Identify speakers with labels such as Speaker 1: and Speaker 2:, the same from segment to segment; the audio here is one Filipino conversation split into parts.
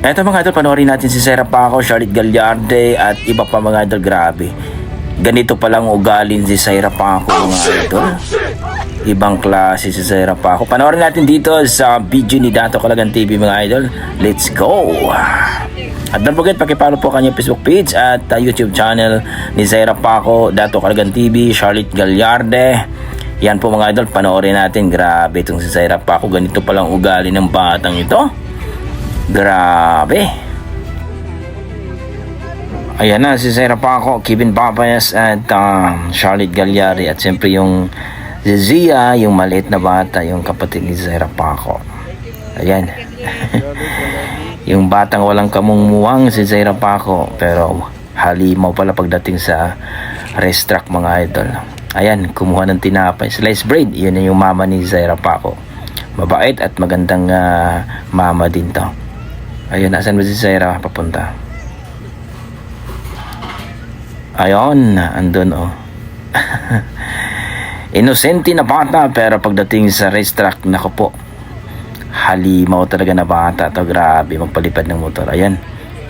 Speaker 1: Eto mga idol, panoorin natin si Sera Paco, Charlotte Gallarde at iba pa mga idol. Grabe, ganito palang ugalin si Sera Paco mga idol. Ibang klase si Sera Paco. Panoorin natin dito sa video ni Dato Calagan TV mga idol. Let's go! At don't forget, pakipollow po kanyang Facebook page at YouTube channel ni Sera Paco, Dato Calagan TV, Charlotte Gallarde. Yan po mga idol, panoorin natin. Grabe itong si Sera Paco. Ganito palang ugali ng batang ito. Grabe. Ayan na si Sera Paco, Kevin Papayas at Charlotte Gallarde. At siyempre yung Zia, yung maliit na bata, yung kapatid ni Sera Paco. Ayan. Yung batang walang kamungmuwang si Sera Paco, pero halimaw pala pagdating sa racetrack mga idol. Ayan, kumuha ng tinapay, slice bread. Yun na yung mama ni Sera Paco. Mabait at magandang mama din to. Ayun, nasan ba si Sera papunta? Ayun, andun oh. Inosente na bata, pero pagdating sa racetrack, nako po, halimaw talaga na bata to. Grabe, magpalipad ng motor. Ayan,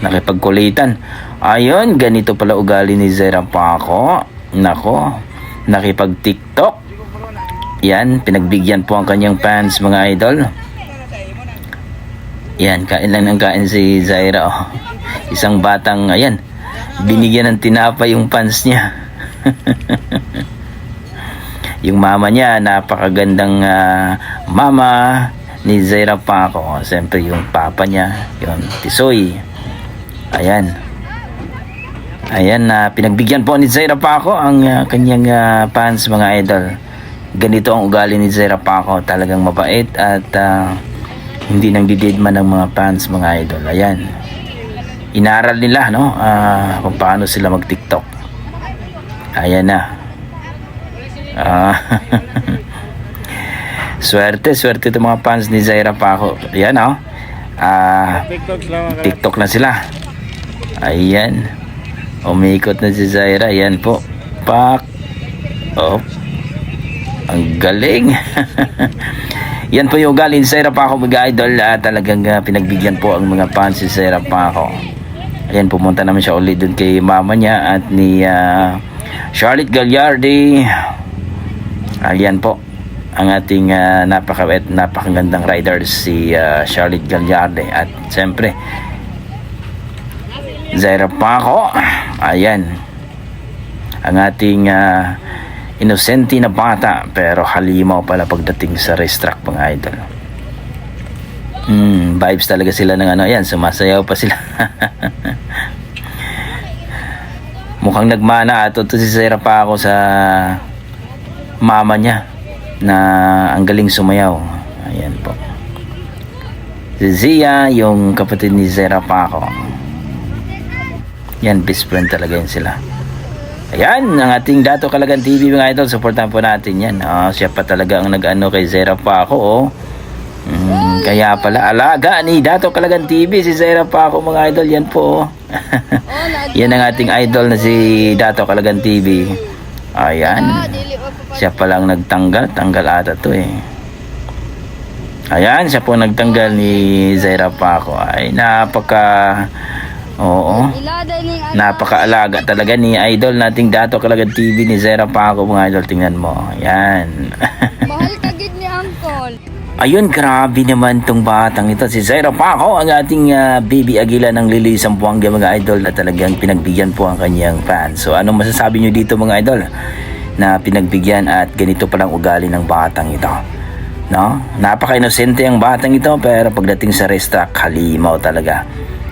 Speaker 1: nakipagkulitan. Ayun, ganito pala ugali ni Sera Paco. Nako, nakipag TikTok. Yan, pinagbigyan po ang kanyang fans mga idol. Yan, kain lang ng kain si Zaira oh. Isang batang, ayan, binigyan ng tinapay yung fans niya. Yung mama niya, napakagandang mama ni Sera Paco. Siyempre yung papa niya, yung Tisoy. Ayan. Ayan, pinagbigyan po ni Sera Paco ang kanyang fans mga idol. Ganito ang ugali ni Sera Paco, talagang mabait at hindi nang dididman ng mga fans mga idol. Ayan, inaral nila no, kung paano sila mag TikTok. Ayan na. Swerte itong mga fans ni Sera Paco. Ayan oh, TikTok na sila. Ayan, umikot na si Zaira. Ayan po, pak, oh, ang galing. Yan po yung ugali ni Sera Paco mga idol. Talagang pinagbigyan po ang mga fans si Sera Paco. Ayan, pumunta naman siya ulit dun kay mama niya at ni Charlotte Gallarde. Ayan po ang ating napakabait, napakagandang riders si Charlotte Gallarde. At siyempre Sera Paco. Ayan, ang ating inosente na bata, pero halimaw pala pagdating sa racetrack mga idol. Vibes talaga sila ng ano. Ayan, sumasayaw pa sila. Mukhang nagmana ato to si Sera Paco sa mama niya na ang galing sumayaw. Ayan po, si Zia, yung kapatid ni Sera Paco. Yan, best friend talaga yun sila. Ayan, ang ating Dato Calagan TV mga idol. Supportan po natin yan. Siya pa talaga ang nag-ano kay Sera Paco oh. Kaya pala alaga ni Dato Calagan TV si Sera Paco mga idol. Yan po oh. Yan ang ating idol na si Dato Calagan TV. Ayan, siya palang nagtanggal. Tanggal ata to eh. Ayan, siya po nagtanggal ni Sera Paco. Ay, oo, napakaalaga talaga ni idol nating Dato Calagan TV ni Sera Paco mga idol. Tingnan mo, yan.
Speaker 2: Mahal ka gid ni Uncle.
Speaker 1: Ayun, grabe naman tong batang ito, si Sera Paco, ang ating baby agila ng Lili Sampuanga mga idol, na talagang pinagbigyan po ang kanyang fans. So anong masasabi nyo dito mga idol, na pinagbigyan at ganito palang ugali ng batang ito, no? Napaka-inosente ang batang ito, pero pagdating sa racetrack, halimaw talaga,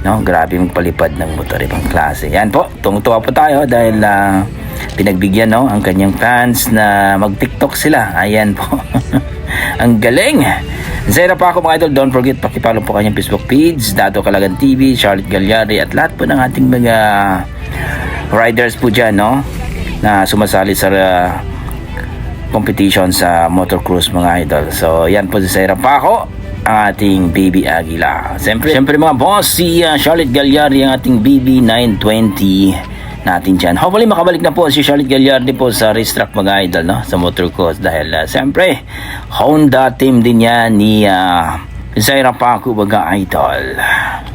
Speaker 1: no? Grabe magpalipad ng motor, ibang klase. Yan po, tungtuwa po tayo dahil pinagbigyan no ang kanyang fans na mag-TikTok sila. Ayan po. Ang galing. Sera Paco mga idol, don't forget pakipollow po kanyang Facebook page, Dato Calagan TV, Charlotte Gallarde, at lahat po ng ating mga riders po dyan no, na sumasali sa competition sa motocross mga idol. So yan po si Sera Paco, ang ating baby agila. Siyempre mga boss, si Charlotte Gallarde, ang ating BB 920 natin dyan. Hopefully makabalik na po si Charlotte Gallarde po sa racetrack mga idol no, sa motocross, dahil siyempre Honda team din yan ni Sera Paco mga idol.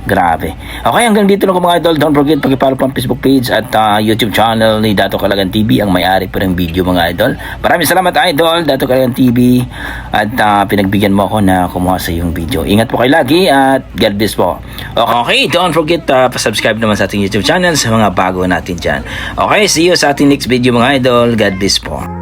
Speaker 1: Grabe. Okay, hanggang dito lang mga idol. Don't forget pag-follow po ang Facebook page at YouTube channel ni Dato Kalagan TV, ang may-ari po ng video mga idol. Maraming salamat idol, Dato Kalagan TV, at pinagbigyan mo ako na kumuha sa iyong video. Ingat po kayo lagi at God bless po. Okay, don't forget pa-subscribe naman sa ating YouTube channel sa mga bago natin dyan. Okay, see you sa ating next video mga idol. God bless po.